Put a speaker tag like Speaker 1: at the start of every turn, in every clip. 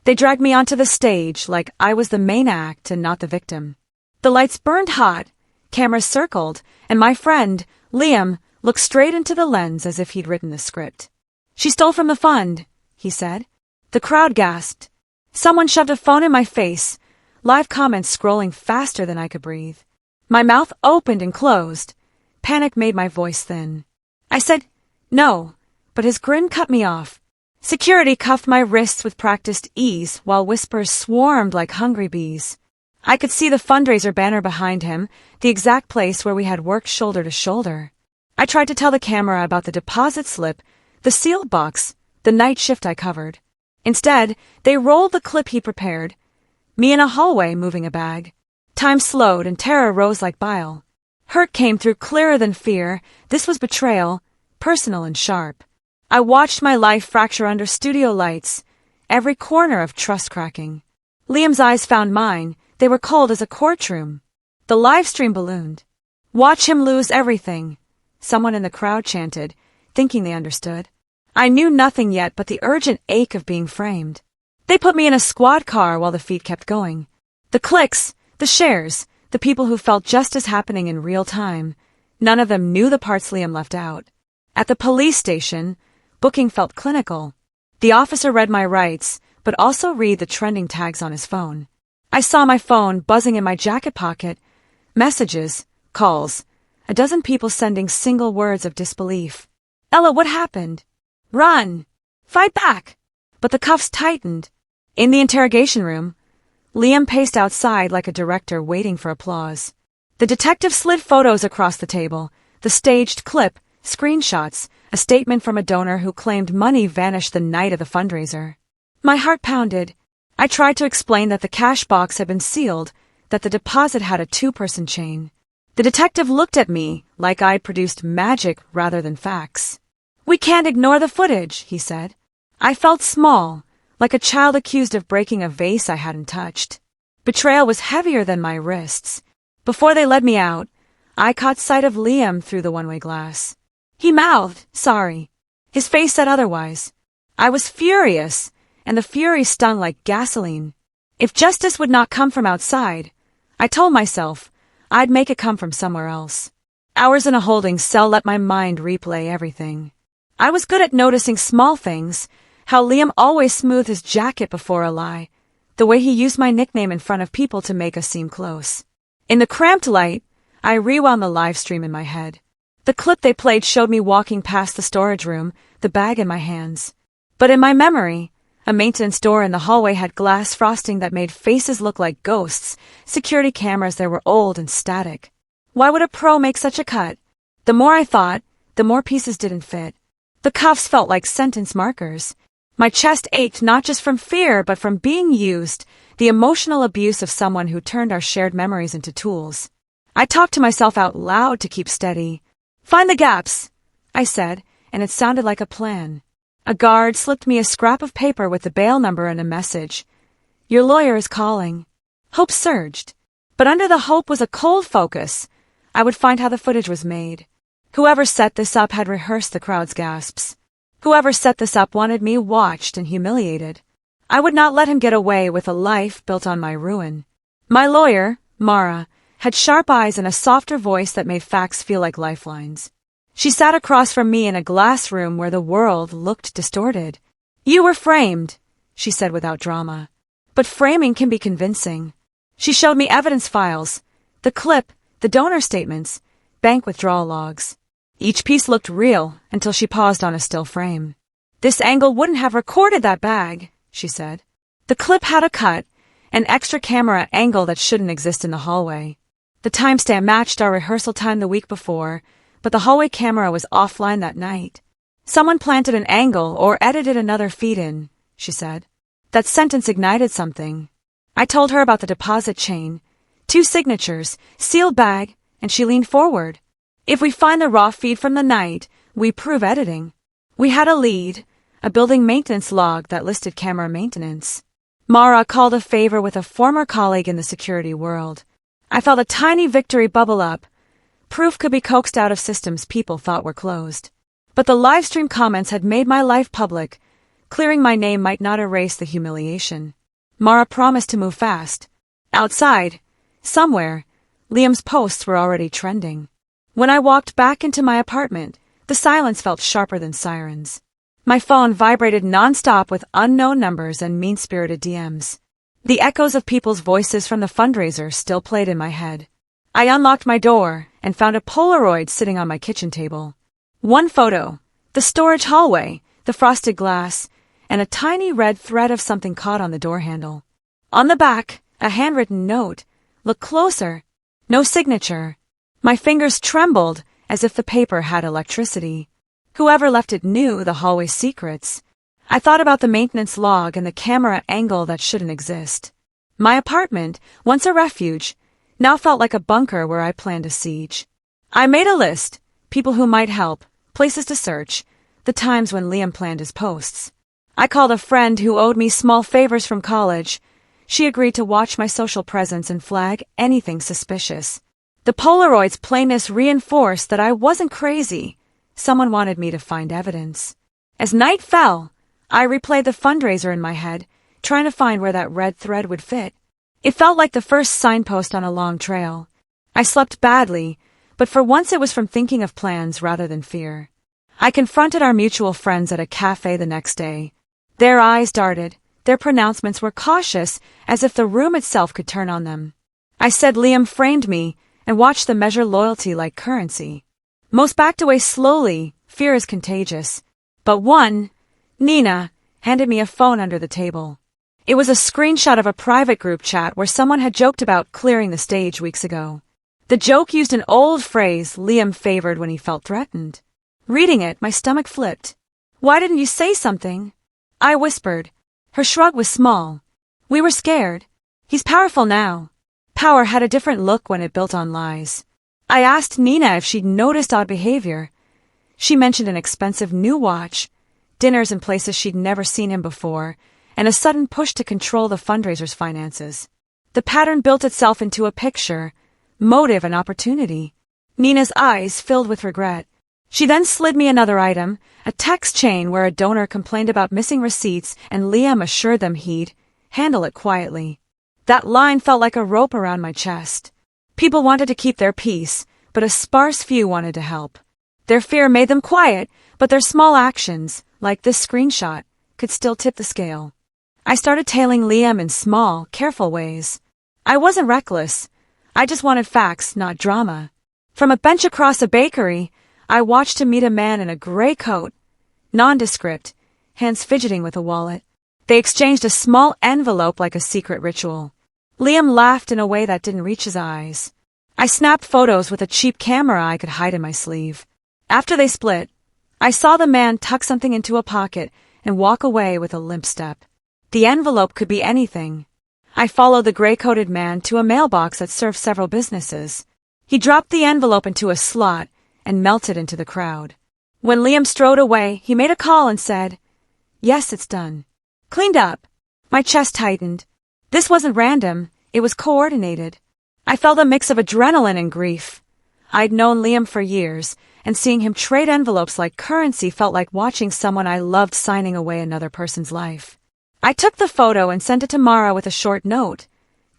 Speaker 1: They dragged me onto the stage like I was the main act and not the victim. The lights burned hot, cameras circled, and my friend, Liam, looked straight into the lens as if he'd written the script. "She stole from the fund," he said. The crowd gasped. Someone shoved a phone in my face, live comments scrolling faster than I could breathe. My mouth opened and closed. Panic made my voice thin. I said, "No," but his grin cut me off. Security cuffed my wrists with practiced ease while whispers swarmed like hungry bees. I could see the fundraiser banner behind him, the exact place where we had worked shoulder to shoulder. I tried to tell the camera about the deposit slip, the sealed box, the night shift I covered. Instead, they rolled the clip he prepared, me in a hallway moving a bag. Time slowed and terror rose like bile. Hurt came through clearer than fear. This was betrayal, personal and sharp. I watched my life fracture under studio lights, every corner of trust cracking. Liam's eyes found mine. They were cold as a courtroom. The live stream ballooned. "Watch him lose everything," someone in the crowd chanted, thinking they understood. I knew nothing yet but the urgent ache of being framed. They put me in a squad car while the feed kept going. The clicks, the shares, the people who felt justice happening in real time. None of them knew the parts Liam left out. At the police station, booking felt clinical. The officer read my rights, but also read the trending tags on his phone. I saw my phone buzzing in my jacket pocket. Messages, calls, a dozen people sending single words of disbelief. "Ella, what happened?" "Run! Fight back!" But the cuffs tightened. In the interrogation room, Liam paced outside like a director waiting for applause. The detective slid photos across the table, the staged clip, screenshots, a statement from a donor who claimed money vanished the night of the fundraiser. My heart pounded. I tried to explain that the cash box had been sealed, that the deposit had a two-person chain. The detective looked at me like I'd produced magic rather than facts. "We can't ignore the footage," he said. I felt small, like a child accused of breaking a vase I hadn't touched. Betrayal was heavier than my wrists. Before they led me out, I caught sight of Liam through the one-way glass. He mouthed, "Sorry." His face said otherwise. I was furious, and the fury stung like gasoline. If justice would not come from outside, I told myself, I'd make it come from somewhere else. Hours in a holding cell let my mind replay everything. I was good at noticing small things, how Liam always smoothed his jacket before a lie, the way he used my nickname in front of people to make us seem close. In the cramped light, I rewound the live stream in my head. The clip they played showed me walking past the storage room, the bag in my hands. But in my memory, a maintenance door in the hallway had glass frosting that made faces look like ghosts, security cameras that were old and static. Why would a pro make such a cut? The more I thought, the more pieces didn't fit. The cuffs felt like sentence markers. My chest ached not just from fear but from being used, the emotional abuse of someone who turned our shared memories into tools. I talked to myself out loud to keep steady. "Find the gaps," I said, and it sounded like a plan. A guard slipped me a scrap of paper with the bail number and a message. "Your lawyer is calling." Hope surged. But under the hope was a cold focus. I would find how the footage was made. Whoever set this up had rehearsed the crowd's gasps. Whoever set this up wanted me watched and humiliated. I would not let him get away with a life built on my ruin. My lawyer, Mara, had sharp eyes and a softer voice that made facts feel like lifelines. She sat across from me in a glass room where the world looked distorted. "You were framed," she said without drama. "But framing can be convincing." She showed me evidence files, the clip, the donor statements, bank withdrawal logs. Each piece looked real until she paused on a still frame. "This angle wouldn't have recorded that bag," she said. The clip had a cut, an extra camera angle that shouldn't exist in the hallway. The timestamp matched our rehearsal time the week before, but the hallway camera was offline that night. "Someone planted an angle or edited another feed in," she said. That sentence ignited something. I told her about the deposit chain, 2 signatures, sealed bag, and she leaned forward. "If we find the raw feed from the night, we prove editing." We had a lead, a building maintenance log that listed camera maintenance. Mara called a favor with a former colleague in the security world. I felt a tiny victory bubble up. Proof could be coaxed out of systems people thought were closed. But the livestream comments had made my life public. Clearing my name might not erase the humiliation. Mara promised to move fast. Outside, somewhere, Liam's posts were already trending. When I walked back into my apartment, the silence felt sharper than sirens. My phone vibrated non-stop with unknown numbers and mean-spirited DMs. The echoes of people's voices from the fundraiser still played in my head. I unlocked my door and found a Polaroid sitting on my kitchen table. One photo, the storage hallway, the frosted glass, and a tiny red thread of something caught on the door handle. On the back, a handwritten note. Look closer. No signature. My fingers trembled as if the paper had electricity. Whoever left it knew the hallway's secrets. I thought about the maintenance log and the camera angle that shouldn't exist. My apartment, once a refuge, now felt like a bunker where I planned a siege. I made a list, people who might help, places to search, the times when Liam planned his posts. I called a friend who owed me small favors from college. She agreed to watch my social presence and flag anything suspicious. The Polaroid's plainness reinforced that I wasn't crazy. Someone wanted me to find evidence. As night fell, I replayed the fundraiser in my head, trying to find where that red thread would fit. It felt like the first signpost on a long trail. I slept badly, but for once it was from thinking of plans rather than fear. I confronted our mutual friends at a cafe the next day. Their eyes darted. Their pronouncements were cautious, as if the room itself could turn on them. I said Liam framed me and watched them measure loyalty like currency. Most backed away slowly. Fear is contagious. But one, Nina, handed me a phone under the table. It was a screenshot of a private group chat where someone had joked about clearing the stage weeks ago. The joke used an old phrase Liam favored when he felt threatened. Reading it, my stomach flipped. Why didn't you say something? I whispered. Her shrug was small. We were scared. He's powerful now. Power had a different look when it built on lies. I asked Nina if she'd noticed odd behavior. She mentioned an expensive new watch, dinners in places she'd never seen him before, and a sudden push to control the fundraiser's finances. The pattern built itself into a picture, motive and opportunity. Nina's eyes filled with regret. She then slid me another item, a text chain where a donor complained about missing receipts and Liam assured them he'd handle it quietly. That line felt like a rope around my chest. People wanted to keep their peace, but a sparse few wanted to help. Their fear made them quiet, but their small actions, like this screenshot, could still tip the scale. I started tailing Liam in small, careful ways. I wasn't reckless. I just wanted facts, not drama. From a bench across a bakery, I watched him meet a man in a gray coat, nondescript, hands fidgeting with a wallet. They exchanged a small envelope like a secret ritual. Liam laughed in a way that didn't reach his eyes. I snapped photos with a cheap camera I could hide in my sleeve. After they split, I saw the man tuck something into a pocket and walk away with a limp step. The envelope could be anything. I followed the gray-coated man to a mailbox that served several businesses. He dropped the envelope into a slot and melted into the crowd. When Liam strode away, he made a call and said, "Yes, it's done. Cleaned up." My chest tightened. This wasn't random, it was coordinated. I felt a mix of adrenaline and grief. I'd known Liam for years, and seeing him trade envelopes like currency felt like watching someone I loved signing away another person's life. I took the photo and sent it to Mara with a short note.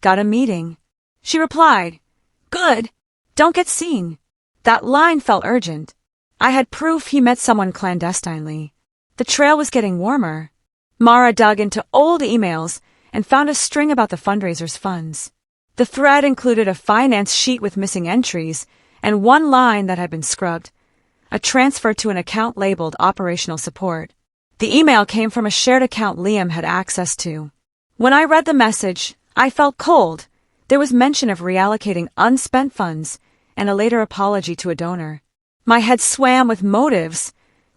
Speaker 1: Got a meeting. She replied, "Good. Don't get seen." That line felt urgent. I had proof he met someone clandestinely. The trail was getting warmer. Mara dug into old emails and found a string about the fundraiser's funds. The thread included a finance sheet with missing entries and one line that had been scrubbed, a transfer to an account labeled operational support. The email came from a shared account Liam had access to. When I read the message, I felt cold. There was mention of reallocating unspent funds and a later apology to a donor. My head swam with motives,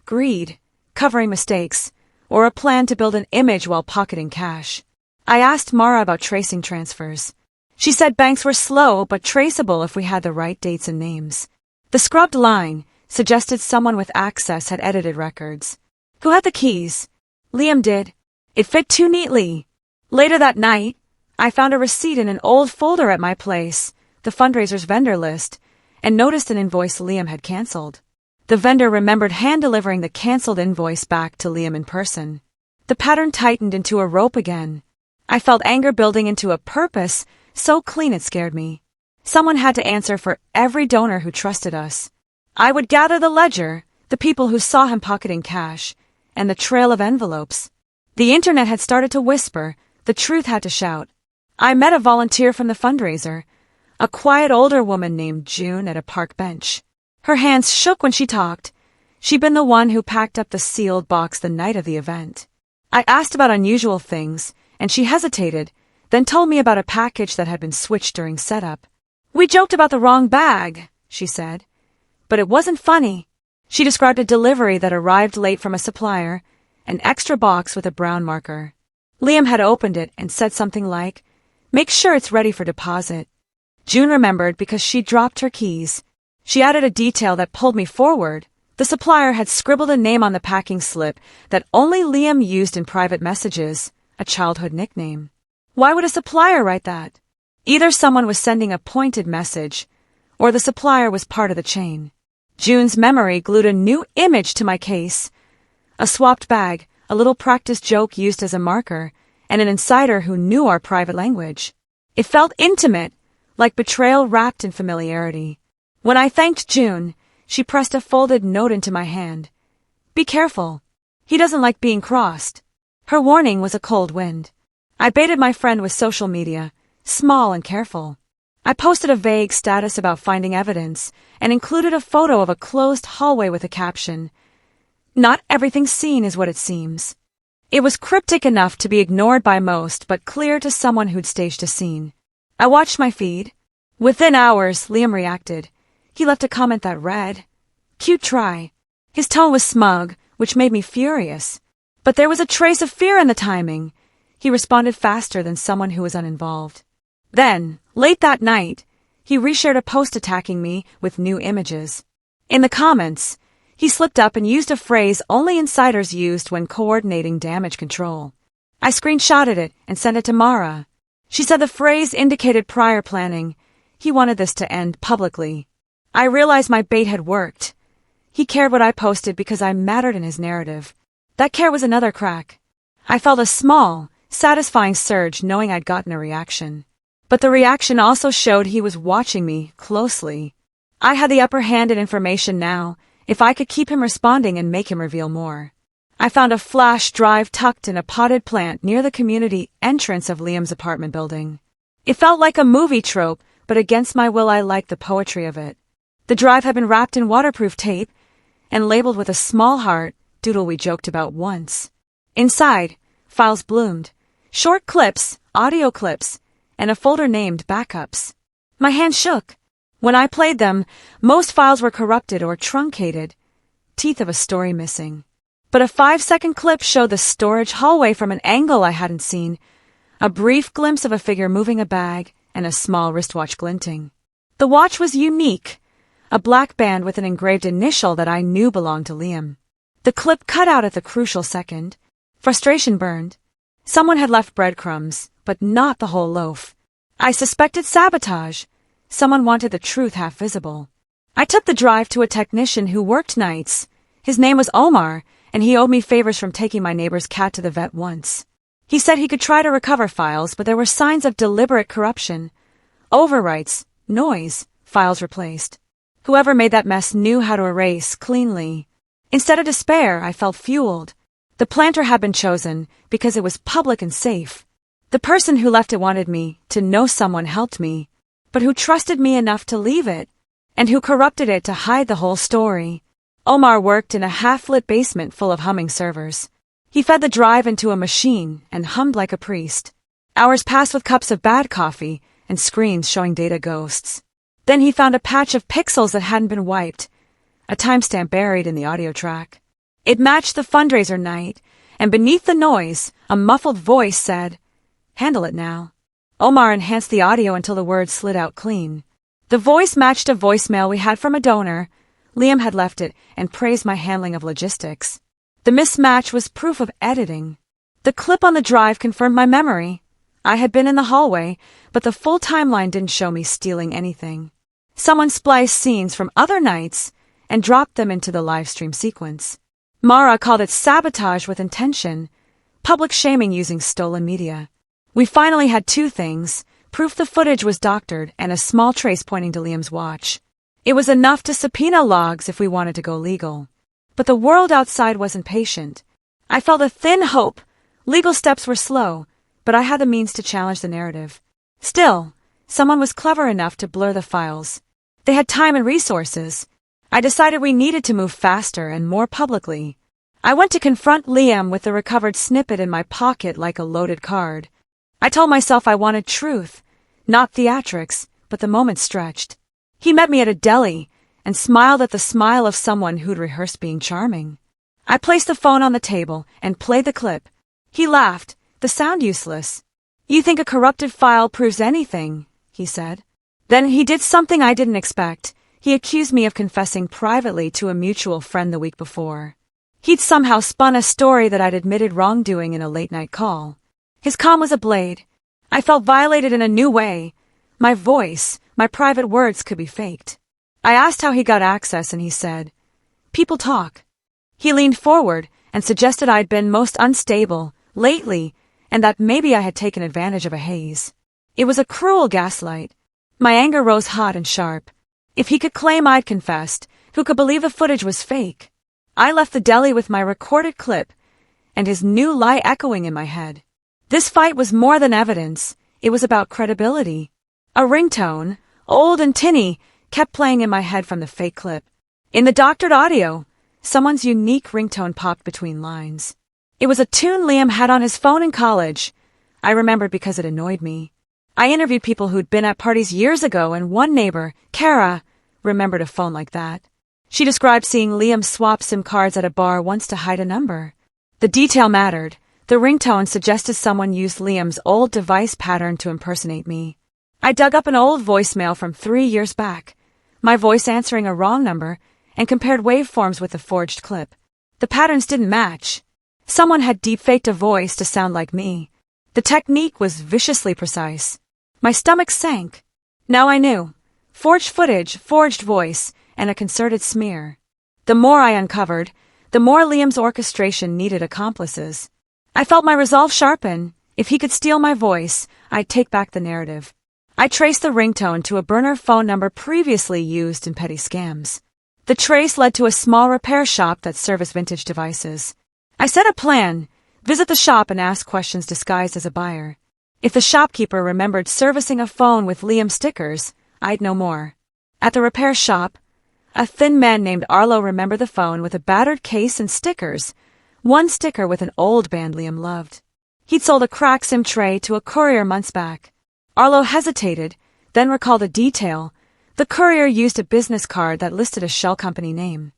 Speaker 1: greed, covering mistakes, or a plan to build an image while pocketing cash. I asked Mara about tracing transfers. She said banks were slow but traceable if we had the right dates and names. The scrubbed line suggested someone with access had edited records. Who had the keys? Liam did. It fit too neatly. Later that night, I found a receipt in an old folder at my place, the fundraiser's vendor list, and noticed an invoice Liam had canceled. The vendor remembered hand-delivering the canceled invoice back to Liam in person. The pattern tightened into a rope again. I felt anger building into a purpose so clean it scared me. Someone had to answer for every donor who trusted us. I would gather the ledger, the people who saw him pocketing cash, and the trail of envelopes. The internet had started to whisper, the truth had to shout. I met a volunteer from the fundraiser, a quiet older woman named June at a park bench. Her hands shook when she talked. She'd been the one who packed up the sealed box the night of the event. I asked about unusual things, and she hesitated, then told me about a package that had been switched during setup. We joked about the wrong bag, she said. But it wasn't funny. She described a delivery that arrived late from a supplier, an extra box with a brown marker. Liam had opened it and said something like, "Make sure it's ready for deposit." June remembered because she dropped her keys. She added a detail that pulled me forward. The supplier had scribbled a name on the packing slip that only Liam used in private messages, a childhood nickname. Why would a supplier write that? Either someone was sending a pointed message, or the supplier was part of the chain. June's memory glued a new image to my case. A swapped bag, a little practice joke used as a marker, and an insider who knew our private language. It felt intimate, like betrayal wrapped in familiarity. When I thanked June, she pressed a folded note into my hand. Be careful. He doesn't like being crossed. Her warning was a cold wind. I baited my friend with social media, small and careful. I posted a vague status about finding evidence and included a photo of a closed hallway with a caption, "Not everything seen is what it seems." It was cryptic enough to be ignored by most, but clear to someone who'd staged a scene. I watched my feed. Within hours, Liam reacted. He left a comment that read, "Cute try." His tone was smug, which made me furious. But there was a trace of fear in the timing. He responded faster than someone who was uninvolved. Then, late that night, he reshared a post attacking me with new images. In the comments, he slipped up and used a phrase only insiders used when coordinating damage control. I screenshotted it and sent it to Mara. She said the phrase indicated prior planning. He wanted this to end publicly. I realized my bait had worked. He cared what I posted because I mattered in his narrative. That care was another crack. I felt a small, satisfying surge knowing I'd gotten a reaction. But the reaction also showed he was watching me closely. I had the upper hand in information now, if I could keep him responding and make him reveal more. I found a flash drive tucked in a potted plant near the community entrance of Liam's apartment building. It felt like a movie trope, but against my will I liked the poetry of it. The drive had been wrapped in waterproof tape and labeled with a small heart, doodle we joked about once. Inside, files bloomed, short clips, audio clips, and a folder named Backups. My hand shook. When I played them, most files were corrupted or truncated, teeth of a story missing. But a 5-second clip showed the storage hallway from an angle I hadn't seen, a brief glimpse of a figure moving a bag and a small wristwatch glinting. The watch was unique, a black band with an engraved initial that I knew belonged to Liam. The clip cut out at the crucial second. Frustration burned. Someone had left breadcrumbs, but not the whole loaf. I suspected sabotage. Someone wanted the truth half visible. I took the drive to a technician who worked nights. His name was Omar, and he owed me favors from taking my neighbor's cat to the vet once. He said he could try to recover files, but there were signs of deliberate corruption. Overwrites, noise, files replaced. Whoever made that mess knew how to erase cleanly. Instead of despair, I felt fueled. The planter had been chosen because it was public and safe. The person who left it wanted me to know someone helped me, but who trusted me enough to leave it, and who corrupted it to hide the whole story. Omar worked in a half-lit basement full of humming servers. He fed the drive into a machine and hummed like a priest. Hours passed with cups of bad coffee and screens showing data ghosts. Then he found a patch of pixels that hadn't been wiped, a timestamp buried in the audio track. It matched the fundraiser night, and beneath the noise, a muffled voice said, "Handle it now." Omar enhanced the audio until the words slid out clean. The voice matched a voicemail we had from a donor. Liam had left it and praised my handling of logistics. The mismatch was proof of editing. The clip on the drive confirmed my memory. I had been in the hallway, but the full timeline didn't show me stealing anything. Someone spliced scenes from other nights and dropped them into the live stream sequence. Mara called it sabotage with intention, public shaming using stolen media. We finally had two things: proof the footage was doctored and a small trace pointing to Liam's watch. It was enough to subpoena logs if we wanted to go legal. But the world outside wasn't patient. I felt a thin hope. Legal steps were slow, but I had the means to challenge the narrative. Still, someone was clever enough to blur the files. They had time and resources. I decided we needed to move faster and more publicly. I went to confront Liam with the recovered snippet in my pocket like a loaded card. I told myself I wanted truth, not theatrics, but the moment stretched. He met me at a deli and smiled at the smile of someone who'd rehearsed being charming. I placed the phone on the table and played the clip. He laughed, the sound useless. "You think a corrupted file proves anything," he said. Then he did something I didn't expect. He accused me of confessing privately to a mutual friend the week before. He'd somehow spun a story that I'd admitted wrongdoing in a late-night call. His calm was a blade. I felt violated in a new way. My voice, my private words could be faked. I asked how he got access and he said, "People talk." He leaned forward and suggested I'd been most unstable lately and that maybe I had taken advantage of a haze. It was a cruel gaslight. My anger rose hot and sharp. If he could claim I'd confessed, who could believe the footage was fake? I left the deli with my recorded clip and his new lie echoing in my head. This fight was more than evidence. It was about credibility. A ringtone, old and tinny, kept playing in my head from the fake clip. In the doctored audio, someone's unique ringtone popped between lines. It was a tune Liam had on his phone in college. I remembered because it annoyed me. I interviewed people who'd been at parties years ago, and one neighbor, Kara, remembered a phone like that. She described seeing Liam swap SIM cards at a bar once to hide a number. The detail mattered. The ringtone suggested someone used Liam's old device pattern to impersonate me. I dug up an old voicemail from 3 years back, my voice answering a wrong number, and compared waveforms with the forged clip. The patterns didn't match. Someone had deepfaked a voice to sound like me. The technique was viciously precise. My stomach sank. Now I knew. Forged footage, forged voice, and a concerted smear. The more I uncovered, the more Liam's orchestration needed accomplices. I felt my resolve sharpen. If he could steal my voice, I'd take back the narrative. I traced the ringtone to a burner phone number previously used in petty scams. The trace led to a small repair shop that serviced vintage devices. I set a plan: visit the shop and ask questions disguised as a buyer. If the shopkeeper remembered servicing a phone with Liam stickers, I'd know more. At the repair shop, a thin man named Arlo remembered the phone with a battered case and stickers, one sticker with an old band Liam loved. He'd sold a cracked SIM tray to a courier months back. Arlo hesitated, then recalled a detail. The courier used a business card that listed a shell company name.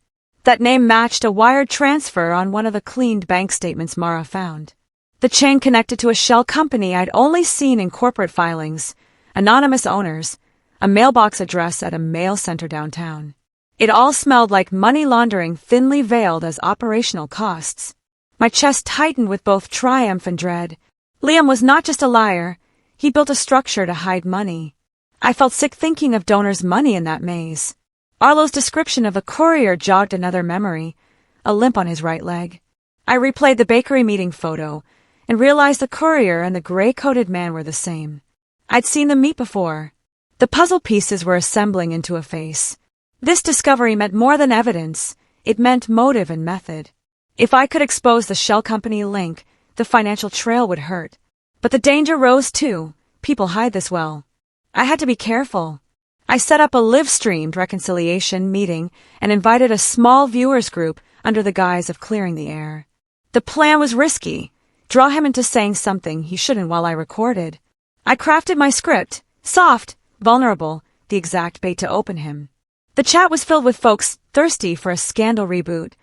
Speaker 1: That name matched a wired transfer on one of the cleaned bank statements Mara found. The chain connected to a shell company I'd only seen in corporate filings, anonymous owners, a mailbox address at a mail center downtown. It all smelled like money laundering thinly veiled as operational costs. My chest tightened with both triumph and dread. Liam was not just a liar. He built a structure to hide money. I felt sick thinking of donors' money in that maze. Arlo's description of the courier jogged another memory, a limp on his right leg. I replayed the bakery meeting photo and realized the courier and the gray-coated man were the same. I'd seen them meet before. The puzzle pieces were assembling into a face. This discovery meant more than evidence. It meant motive and method. If I could expose the shell company link, the financial trail would hurt. But the danger rose too. People hide this well. I had to be careful. I set up a live-streamed reconciliation meeting and invited a small viewers group under the guise of clearing the air. The plan was risky. Draw him into saying something he shouldn't while I recorded. I crafted my script, soft, vulnerable, the exact bait to open him. The chat was filled with folks thirsty for a scandal reboot.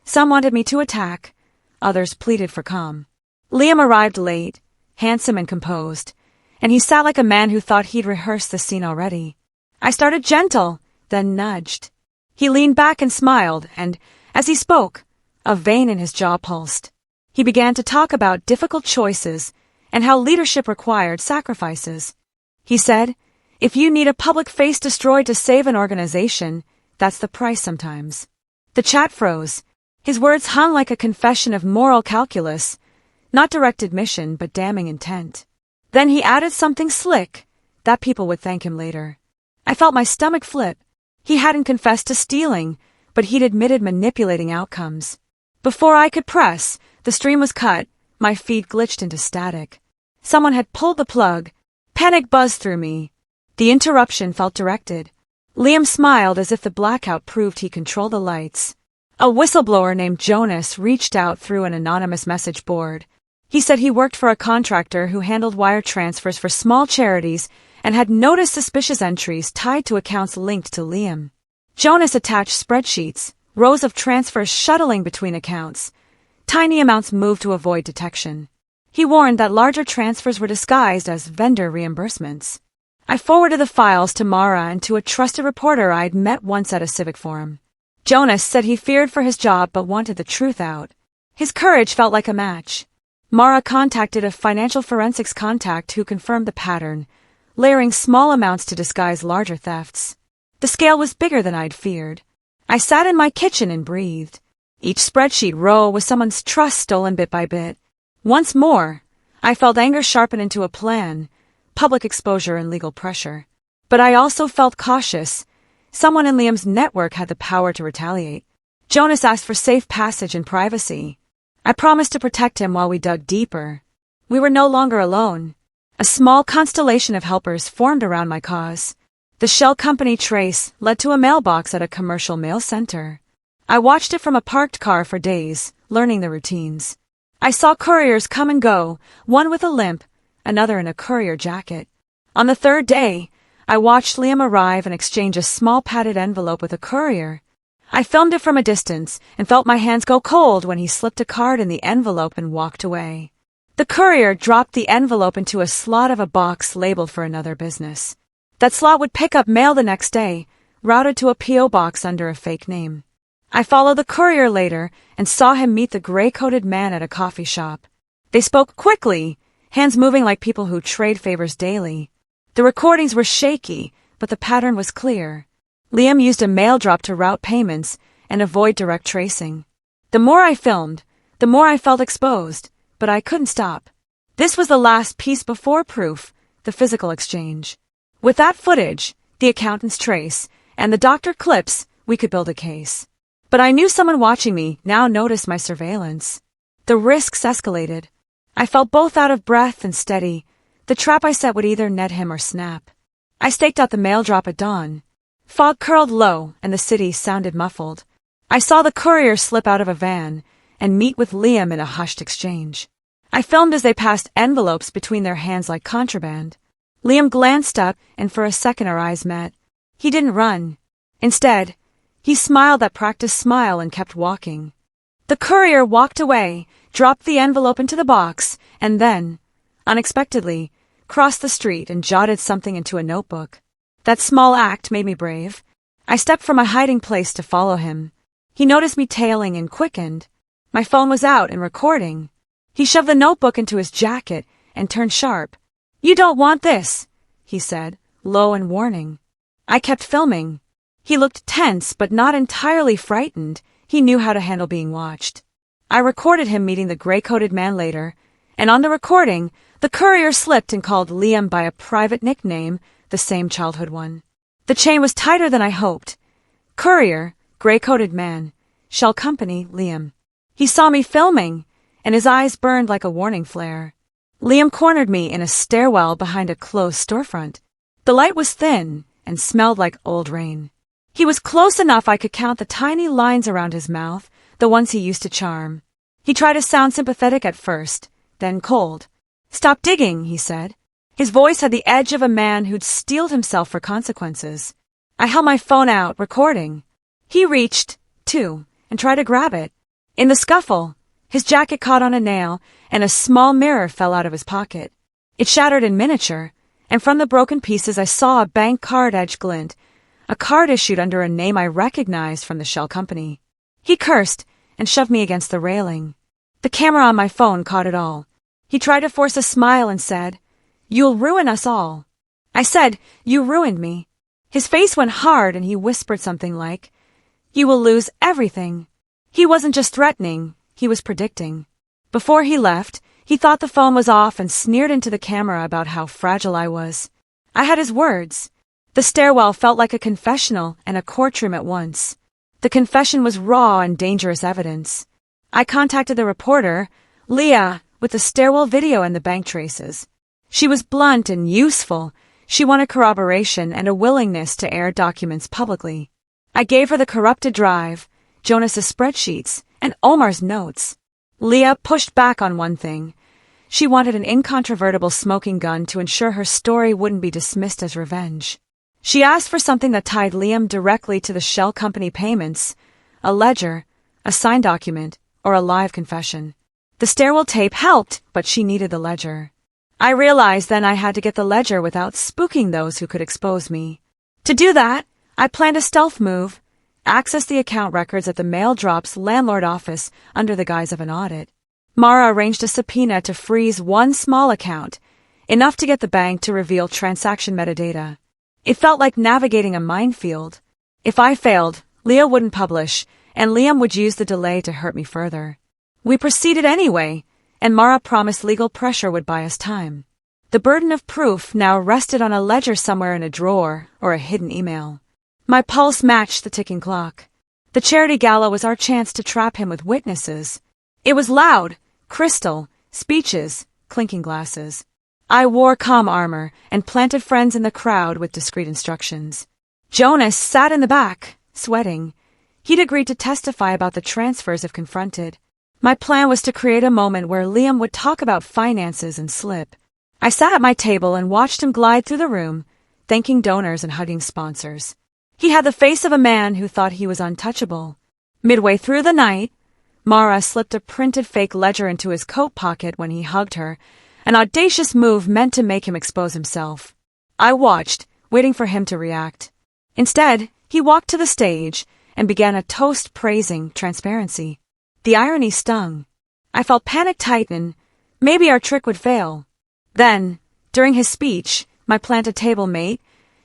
Speaker 1: Some wanted me to attack. Others pleaded for calm. Liam arrived late, handsome and composed, and he sat like a man who thought he'd rehearsed the scene already. I started gentle, then nudged. He leaned back and smiled, and, as he spoke, a vein in his jaw pulsed. He began to talk about difficult choices and how leadership required sacrifices. He said, "If you need a public face destroyed to save an organization, that's the price sometimes." The chat froze. His words hung like a confession of moral calculus. Not direct admission, but damning intent. Then he added something slick, that people would thank him later. I felt my stomach flip. He hadn't confessed to stealing, but he'd admitted manipulating outcomes. Before I could press, the stream was cut, my feed glitched into static. Someone had pulled the plug. Panic buzzed through me. The interruption felt directed. Liam smiled as if the blackout proved he controlled the lights. A whistleblower named Jonas reached out through an anonymous message board. He said he worked for a contractor who handled wire transfers for small charities and had noticed suspicious entries tied to accounts linked to Liam. Jonas attached spreadsheets, rows of transfers shuttling between accounts. Tiny amounts moved to avoid detection. He warned that larger transfers were disguised as vendor reimbursements. I forwarded the files to Mara and to a trusted reporter I'd met once at a civic forum. Jonas said he feared for his job but wanted the truth out. His courage felt like a match. Mara contacted a financial forensics contact who confirmed the pattern, layering small amounts to disguise larger thefts. The scale was bigger than I'd feared. I sat in my kitchen and breathed. Each spreadsheet row was someone's trust stolen bit by bit. Once more, I felt anger sharpen into a plan, public exposure and legal pressure. But I also felt cautious. Someone in Liam's network had the power to retaliate. Jonas asked for safe passage and privacy. I promised to protect him while we dug deeper. We were no longer alone. A small constellation of helpers formed around my cause. The shell company trace led to a mailbox at a commercial mail center. I watched it from a parked car for days, learning the routines. I saw couriers come and go, one with a limp, another in a courier jacket. On the third day, I watched Liam arrive and exchange a small padded envelope with a courier. I filmed it from a distance and felt my hands go cold when he slipped a card in the envelope and walked away. The courier dropped the envelope into a slot of a box labeled for another business. That slot would pick up mail the next day, routed to a P.O. box under a fake name. I followed the courier later and saw him meet the gray-coated man at a coffee shop. They spoke quickly, hands moving like people who trade favors daily. The recordings were shaky, but the pattern was clear. Liam used a mail drop to route payments and avoid direct tracing. The more I filmed, the more I felt exposed, but I couldn't stop. This was the last piece before proof, the physical exchange. With that footage, the accountant's trace, and the doctor clips, we could build a case. But I knew someone watching me now noticed my surveillance. The risks escalated. I felt both out of breath and steady. The trap I set would either net him or snap. I staked out the mail drop at dawn. Fog curled low, and the city sounded muffled. I saw the courier slip out of a van and meet with Liam in a hushed exchange. I filmed as they passed envelopes between their hands like contraband. Liam glanced up, and for a second our eyes met. He didn't run. Instead, he smiled that practiced smile and kept walking. The courier walked away, dropped the envelope into the box, and then, unexpectedly, crossed the street and jotted something into a notebook. That small act made me brave. I stepped from my hiding place to follow him. He noticed me tailing and quickened. My phone was out and recording. He shoved the notebook into his jacket and turned sharp. "You don't want this," he said, low and warning. I kept filming. He looked tense but not entirely frightened. He knew how to handle being watched. I recorded him meeting the gray-coated man later, and on the recording, the courier slipped and called Liam by a private nickname, the same childhood one. The chain was tighter than I hoped. Courier, gray-coated man, shell company, Liam. He saw me filming, and his eyes burned like a warning flare. Liam cornered me in a stairwell behind a closed storefront. The light was thin and smelled like old rain. He was close enough I could count the tiny lines around his mouth, the ones he used to charm. He tried to sound sympathetic at first, then cold. "Stop digging," he said. His voice had the edge of a man who'd steeled himself for consequences. I held my phone out, recording. He reached, too, and tried to grab it. In the scuffle, his jacket caught on a nail, and a small mirror fell out of his pocket. It shattered in miniature, and from the broken pieces I saw a bank card edge glint, a card issued under a name I recognized from the shell company. He cursed and shoved me against the railing. The camera on my phone caught it all. He tried to force a smile and said, "You'll ruin us all." I said, "You ruined me." His face went hard and he whispered something like, "You will lose everything." He wasn't just threatening, he was predicting. Before he left, He thought the phone was off and sneered into the camera about how fragile I was. I had his words. The stairwell felt like a confessional and a courtroom at once. The confession was raw and dangerous evidence. I contacted the reporter, Leah, with the stairwell video and the bank traces. She was blunt and useful. She wanted corroboration and a willingness to air documents publicly. I gave her the corrupted drive, Jonas's spreadsheets, and Omar's notes. Leah pushed back on one thing. She wanted an incontrovertible smoking gun to ensure her story wouldn't be dismissed as revenge. She asked for something that tied Liam directly to the shell company payments, a ledger, a signed document, or a live confession. The stairwell tape helped, but she needed the ledger. I realized then I had to get the ledger without spooking those who could expose me. To do that, I planned a stealth move, access the account records at the mail drop's landlord office under the guise of an audit. Mara arranged a subpoena to freeze one small account, enough to get the bank to reveal transaction metadata. It felt like navigating a minefield. If I failed, Leah wouldn't publish, and Liam would use the delay to hurt me further. We proceeded anyway, and Mara promised legal pressure would buy us time. The burden of proof now rested on a ledger somewhere in a drawer or a hidden email. My pulse matched the ticking clock. The charity gala was our chance to trap him with witnesses. It was loud, crystal, speeches, clinking glasses. I wore comm armor and planted friends in the crowd with discreet instructions. Jonas sat in the back, sweating. He'd agreed to testify about the transfers if confronted. My plan was to create a moment where Liam would talk about finances and slip. I sat at my table and watched him glide through the room, thanking donors and hugging sponsors. He had the face of a man who thought he was untouchable. Midway through the night, Mara slipped a printed fake ledger into his coat pocket when he hugged her, an audacious move meant to make him expose himself. I watched, waiting for him to react. Instead, he walked to the stage and began a toast praising transparency. The irony stung. I felt panic tighten. Maybe our trick would fail. Then, during his speech, my planted table mate,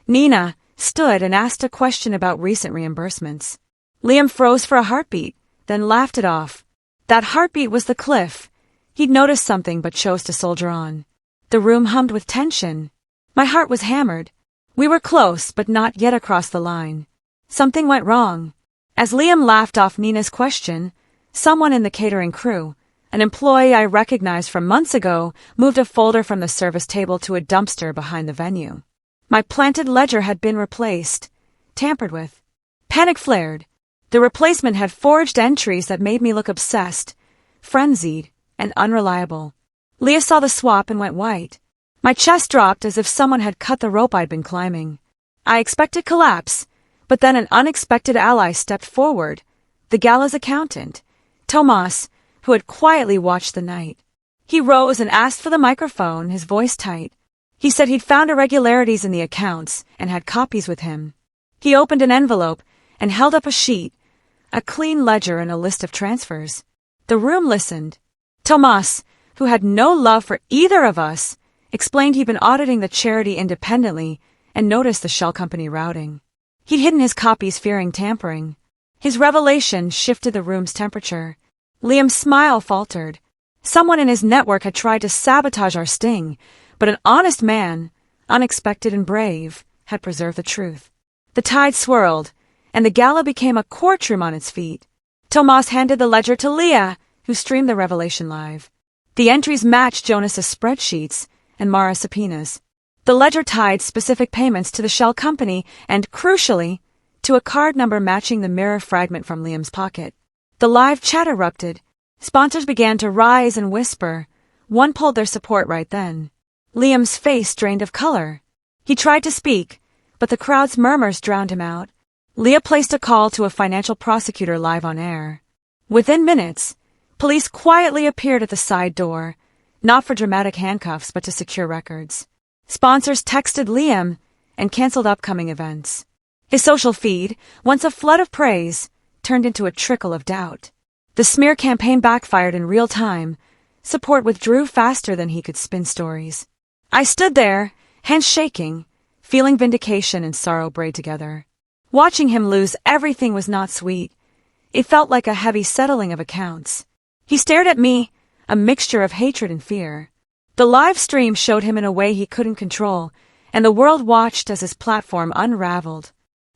Speaker 1: Nina, stood and asked a question about recent reimbursements. Liam froze for a heartbeat, then laughed it off. That heartbeat was the cliff. He'd noticed something but chose to soldier on. The room hummed with tension. My heart was hammered. We were close, but not yet across the line. Something went wrong. As Liam laughed off Nina's question, someone in the catering crew, an employee I recognized from months ago, moved a folder from the service table to a dumpster behind the venue. My planted ledger had been replaced, tampered with. Panic flared. The replacement had forged entries that made me look obsessed, frenzied, and unreliable. Leah saw the swap and went white. My chest dropped as if someone had cut the rope I'd been climbing. I expected collapse, but then an unexpected ally stepped forward, the gala's accountant, Tomas, who had quietly watched the night. He rose and asked for the microphone, his voice tight. He said he'd found irregularities in the accounts and had copies with him. He opened an envelope and held up a sheet, a clean ledger and a list of transfers. The room listened. Tomas, who had no love for either of us, explained he'd been auditing the charity independently and noticed the shell company routing. He'd hidden his copies fearing tampering. His revelation shifted the room's temperature. Liam's smile faltered. Someone in his network had tried to sabotage our sting, but an honest man, unexpected and brave, had preserved the truth. The tide swirled, and the gala became a courtroom on its feet. Tomas handed the ledger to Leah, who streamed the revelation live. The entries matched Jonas's spreadsheets and Mara's subpoenas. The ledger tied specific payments to the shell company and, crucially, to a card number matching the mirror fragment from Liam's pocket. The live chat erupted. Sponsors began to rise and whisper. One pulled their support right then. Liam's face drained of color. He tried to speak, but the crowd's murmurs drowned him out. Leah placed a call to a financial prosecutor live on air. Within minutes, police quietly appeared at the side door, not for dramatic handcuffs but to secure records. Sponsors texted Liam and canceled upcoming events. His social feed, once a flood of praise, turned into a trickle of doubt. The smear campaign backfired in real time. Support withdrew faster than he could spin stories. I stood there, hands shaking, feeling vindication and sorrow braid together. Watching him lose everything was not sweet. It felt like a heavy settling of accounts. He stared at me, a mixture of hatred and fear. The live stream showed him in a way he couldn't control, and the world watched as his platform unraveled.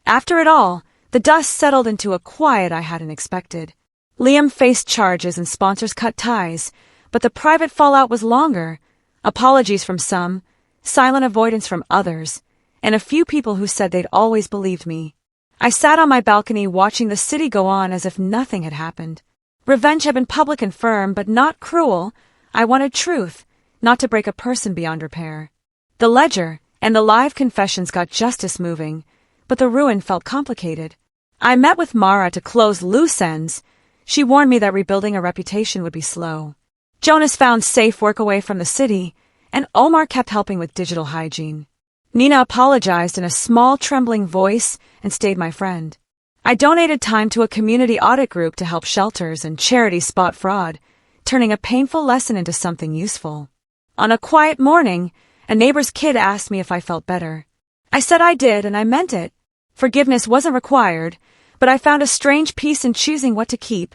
Speaker 1: After it all, the dust settled into a quiet I hadn't expected. Liam faced charges and sponsors cut ties, but the private fallout was longer. Apologies from some, silent avoidance from others, and a few people who said they'd always believed me. I sat on my balcony watching the city go on as if nothing had happened. Revenge had been public and firm, but not cruel. I wanted truth, not to break a person beyond repair. The ledger and the live confessions got justice moving, but the ruin felt complicated. I met with Mara to close loose ends. She warned me that rebuilding a reputation would be slow. Jonas found safe work away from the city, and Omar kept helping with digital hygiene. Nina apologized in a small, trembling voice and stayed my friend. I donated time to a community audit group to help shelters and charities spot fraud, turning a painful lesson into something useful. On a quiet morning, a neighbor's kid asked me if I felt better. I said I did, and I meant it. Forgiveness wasn't required, but I found a strange peace in choosing what to keep: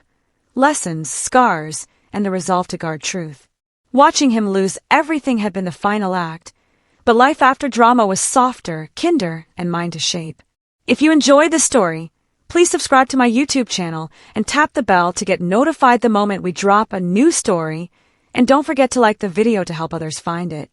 Speaker 1: lessons, scars, and the resolve to guard truth. Watching him lose everything had been the final act, but life after drama was softer, kinder, and mine to shape. If you enjoyed this story, please subscribe to my YouTube channel and tap the bell to get notified the moment we drop a new story, and don't forget to like the video to help others find it.